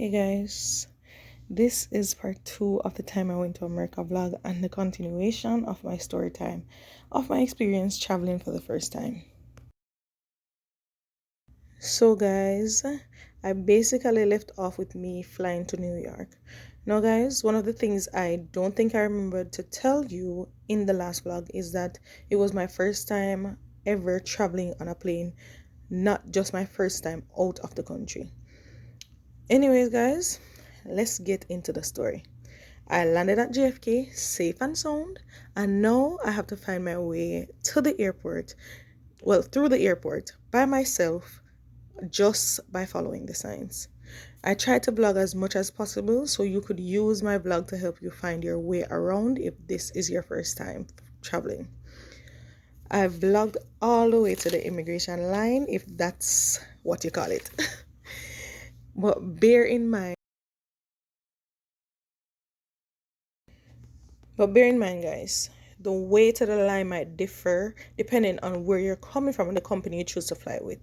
Hey guys, this is part 2 of the time I went to America vlog and the continuation of my story time of my experience traveling for the first time. So guys, I basically left off with me flying to New York. Now guys, one of the things I don't think I remembered to tell you in the last vlog is that it was my first time ever traveling on a plane, not just my first time out of the country. Anyways guys, let's get into the story. I landed at JFK safe and sound, and now I have to find my way to the airport, well, through the airport by myself, just by following the signs. I tried to vlog as much as possible so you could use my vlog to help you find your way around if this is your first time traveling. I vlogged all the way to the immigration line, if that's what you call it. But bear in mind, guys, the way to the line might differ depending on where you're coming from and the company you choose to fly with.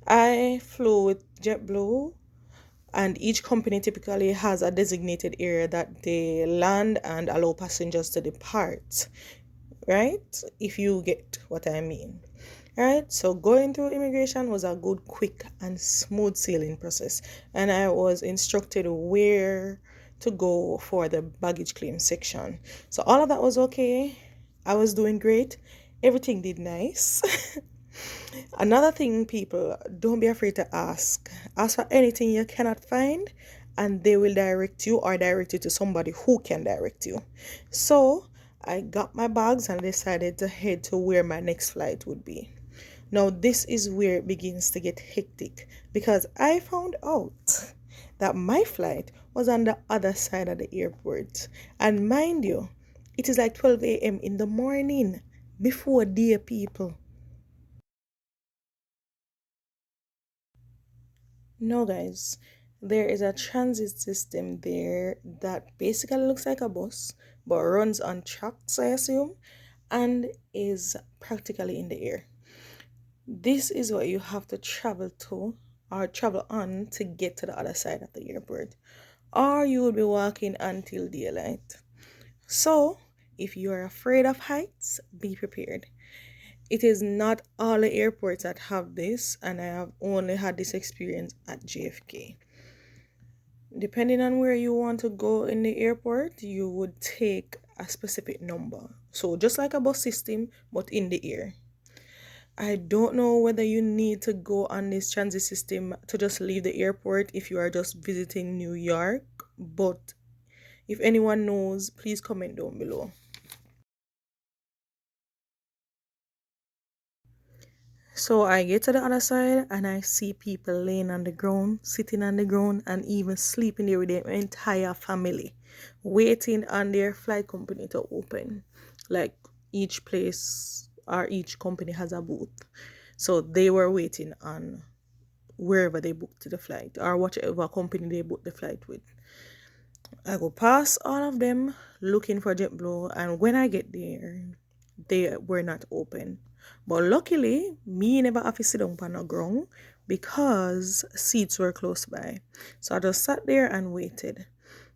I flew with JetBlue, and each company typically has a designated area that they land and allow passengers to depart, right? If you get what I mean. Right, so going through immigration was a good, quick, and smooth sailing process, and I was instructed where to go for the baggage claim section. So all of that was okay. I was doing great. Everything did nice. Another thing, people, don't be afraid to ask. Ask for anything you cannot find, and they will direct you or direct you to somebody who can direct you. So I got my bags and decided to head to where my next flight would be. Now, this is where it begins to get hectic because I found out that my flight was on the other side of the airport. And mind you, it is like 12 a.m. in the morning before day, people. No, guys, there is a transit system there that basically looks like a bus but runs on tracks, I assume, and is practically in the air. This is what you have to travel to or travel on to get to the other side of the airport, or you will be walking until daylight. So, if you are afraid of heights, be prepared. It is not all the airports that have this, and I have only had this experience at JFK. Depending on where you want to go in the airport, you would take a specific number. So, just like a bus system, but in the air. I don't know whether you need to go on this transit system to just leave the airport if you are just visiting New York, but if anyone knows, please comment down below. So I get to the other side and I see people laying on the ground, sitting on the ground, and even sleeping there with their entire family, waiting on their flight company to open. Like each place or each company has a booth. So they were waiting on wherever they booked the flight or whatever company they booked the flight with. I go past all of them looking for JetBlue, and when I get there, they were not open. But luckily, me never have to sit down on the ground because seats were close by. So I just sat there and waited.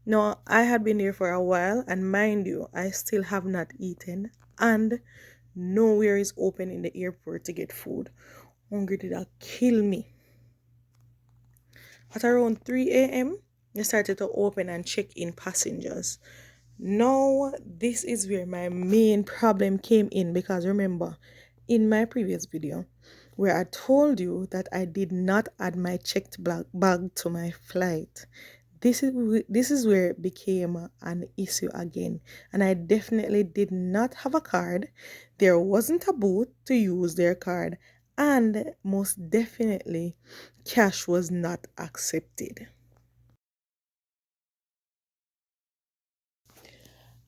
Now, I had been there for a while, and mind you, I still have not eaten, and nowhere is open in the airport to get food. Hungry did that kill me. At around 3 a.m., they started to open and check in passengers. Now, this is where my main problem came in because remember, in my previous video, where I told you that I did not add my checked bag to my flight, this is where it became an issue again, and I definitely did not have a card. There wasn't a booth to use their card, and most definitely cash was not accepted.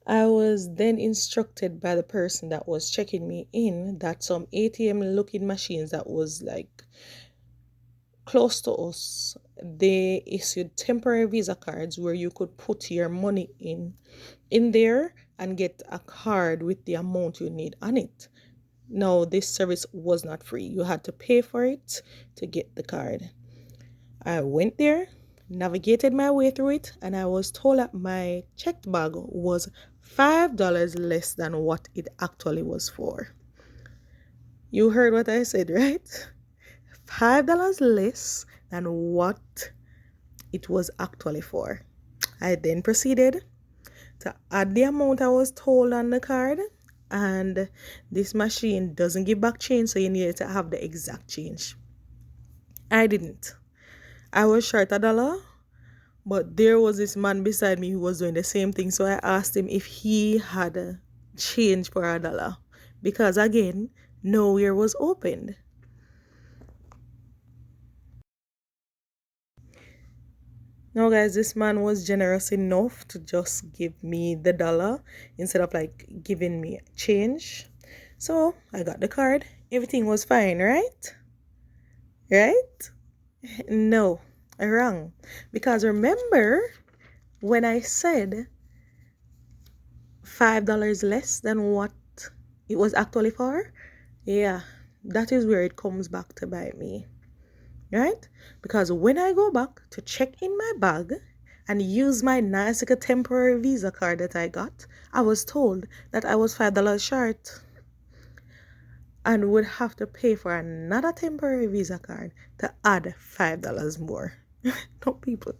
I was then instructed by the person that was checking me in that some ATM looking machines that was like close to us, they issued temporary Visa cards where you could put your money in there and get a card with the amount you need on it. Now, this service was not free. You had to pay for it to get the card. I went there navigated my way through it, and I was told that my checked bag was $5 less than what it actually was for. You heard what I said, right? $5 less than what it was actually for. I then proceeded to add the amount I was told on the card, and this machine doesn't give back change, so you needed to have the exact change. I didn't. I was short $1, but there was this man beside me who was doing the same thing, so I asked him if he had a change for $1, because again, nowhere was opened. Now, guys, this man was generous enough to just give me the dollar instead of like giving me change. So I got the card. Everything was fine, right? Right? No, wrong. Because remember when I said $5 less than what it was actually for? Yeah, that is where it comes back to bite me. Right? Because when I go back to check in my bag and use my nice like a temporary Visa card that I got, I was told that I was $5 short and would have to pay for another temporary Visa card to add $5 more. No, people,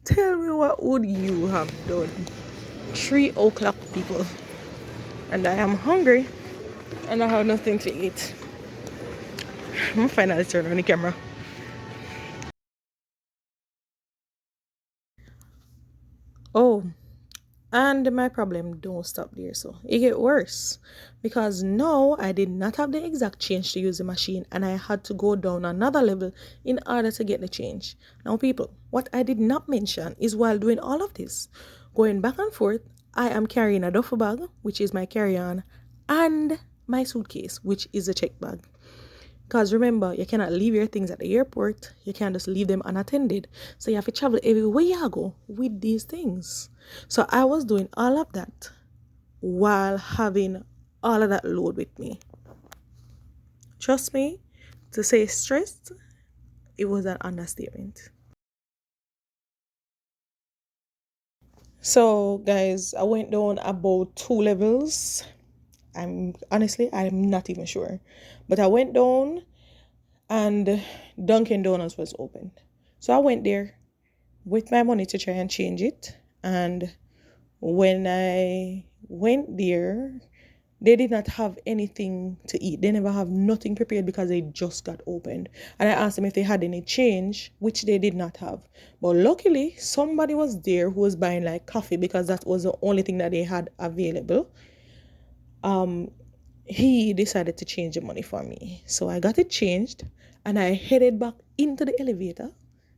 tell me, what would you have done? 3 o'clock, people, and I am hungry and I have nothing to eat. I'm gonna finally turn on the camera. Oh, and my problem don't stop there, so it get worse, because now I did not have the exact change to use the machine, and I had to go down another level in order to get the change. Now, people, what I did not mention is while doing all of this, going back and forth, I am carrying a duffel bag, which is my carry-on, and my suitcase, which is a check bag. Because remember, you cannot leave your things at the airport. You can't just leave them unattended. So you have to travel everywhere you go with these things. So I was doing all of that while having all of that load with me. Trust me, to say stressed, it was an understatement. So guys, I went down about 2 levels. I'm not even sure. But I went down and Dunkin' Donuts was open. So I went there with my money to try and change it. And when I went there, they did not have anything to eat. They never have nothing prepared because they just got opened. And I asked them if they had any change, which they did not have. But luckily, somebody was there who was buying like coffee because that was the only thing that they had available. He decided to change the money for me. So I got it changed and I headed back into the elevator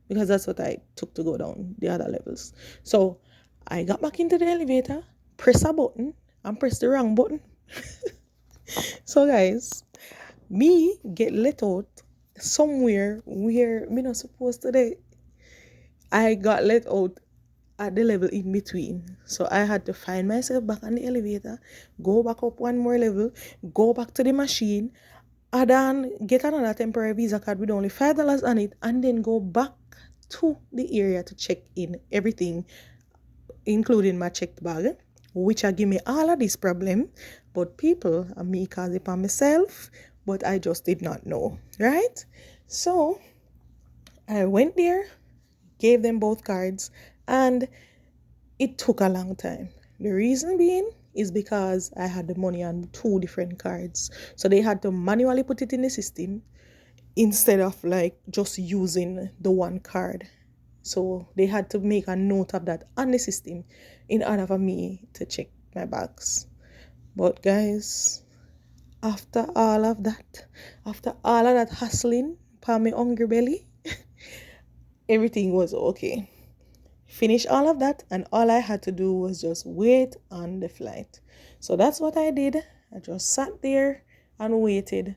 because that's what I took to go down the other levels. So I got back into the elevator, press a button, and press the wrong button. So guys, me get let out somewhere where me not supposed to. I got let out at the level in between. So I had to find myself back on the elevator, go back up one more level, go back to the machine, add on, get another temporary Visa card with only $5 on it, and then go back to the area to check in everything, including my checked bag, which I give me all of this problem. But people, and me cause it by myself, but I just did not know, right? So I went there, gave them both cards, and it took a long time. The reason being is because I had the money on 2 different cards. So they had to manually put it in the system instead of like just using the one card. So they had to make a note of that on the system in order for me to check my bags. But guys, after all of that hustling for my hungry belly, everything was okay. Finish all of that, and all I had to do was just wait on the flight. So that's what I did. I just sat there and waited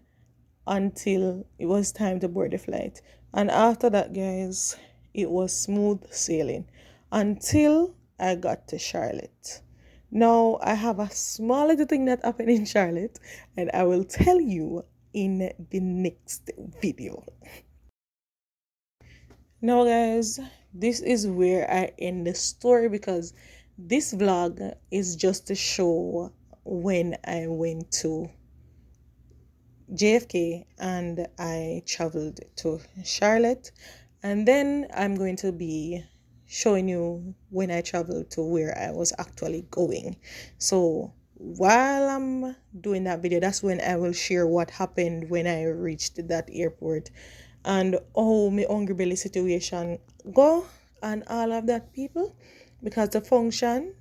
until it was time to board the flight. And after that, guys, it was smooth sailing until I got to Charlotte. Now, I have a small little thing that happened in Charlotte, and I will tell you in the next video. Now, guys, this is where I end the story, because this vlog is just to show when I went to JFK and I traveled to Charlotte, and then I'm going to be showing you when I traveled to where I was actually going. So while I'm doing that video, that's when I will share what happened when I reached that airport and how my hungry belly situation go and all of that, people, because the function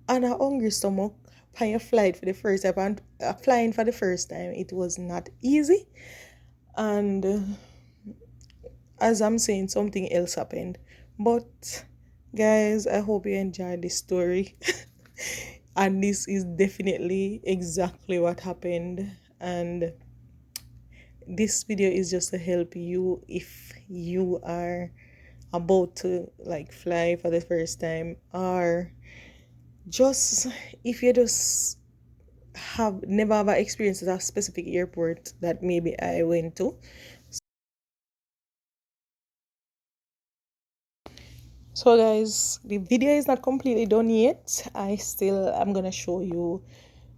and a hungry stomach on your flight for the first time and flying for the first time, it was not easy. And as I'm saying, something else happened. But guys, I hope you enjoyed this story. And this is definitely exactly what happened. And this video is just to help you if you are about to like fly for the first time, or just if you just have never ever experienced a specific airport that maybe I went to. So guys, the video is not completely done yet. I'm gonna show you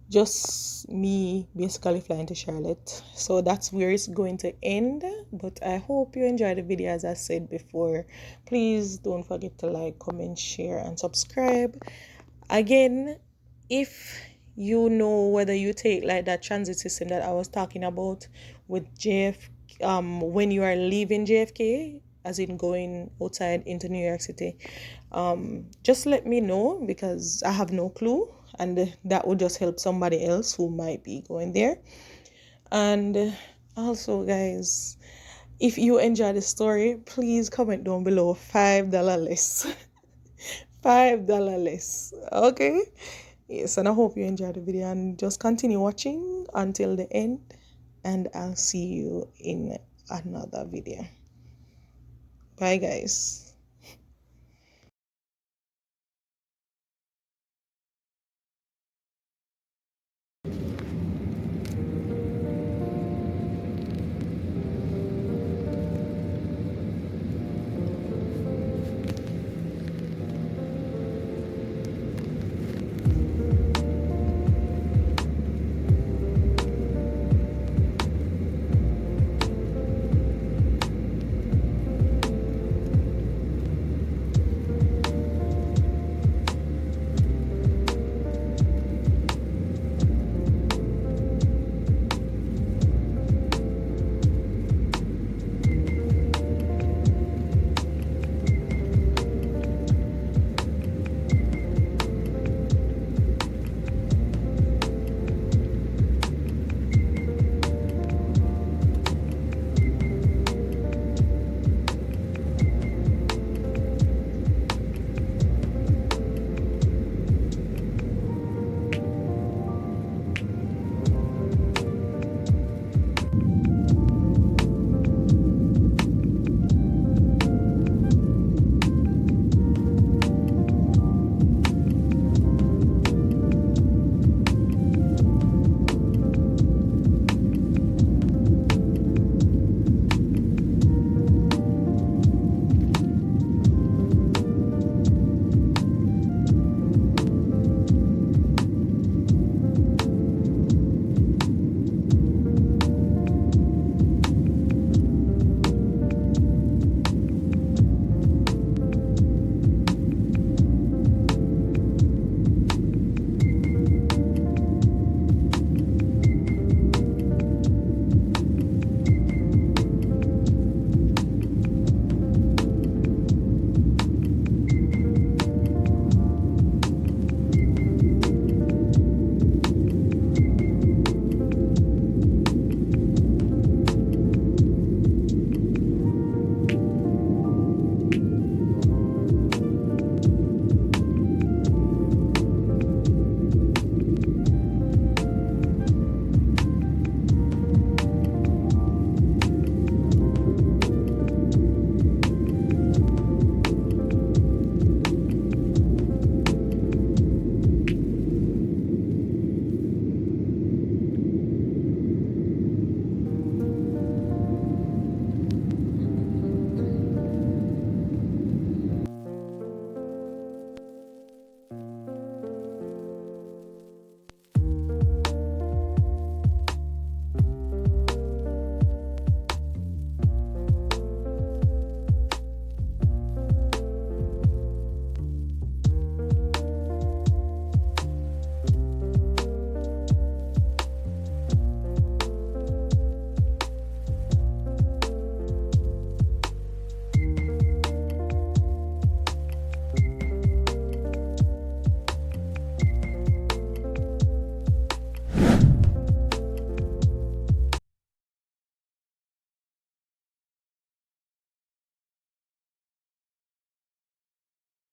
just me basically flying to Charlotte. So that's where it's going to end. But I hope you enjoyed the video. As I said before, please don't forget to like, comment, share, and subscribe. Again, if you know whether you take like that transit system that I was talking about with when you are leaving JFK, as in going outside into New York City, just let me know, because I have no clue, and that would just help somebody else who might be going there. And also guys, if you enjoy the story, please comment down below $5 less. $5 less. Okay. Yes, and I hope you enjoyed the video, and just continue watching until the end, and I'll see you in another video. Bye guys.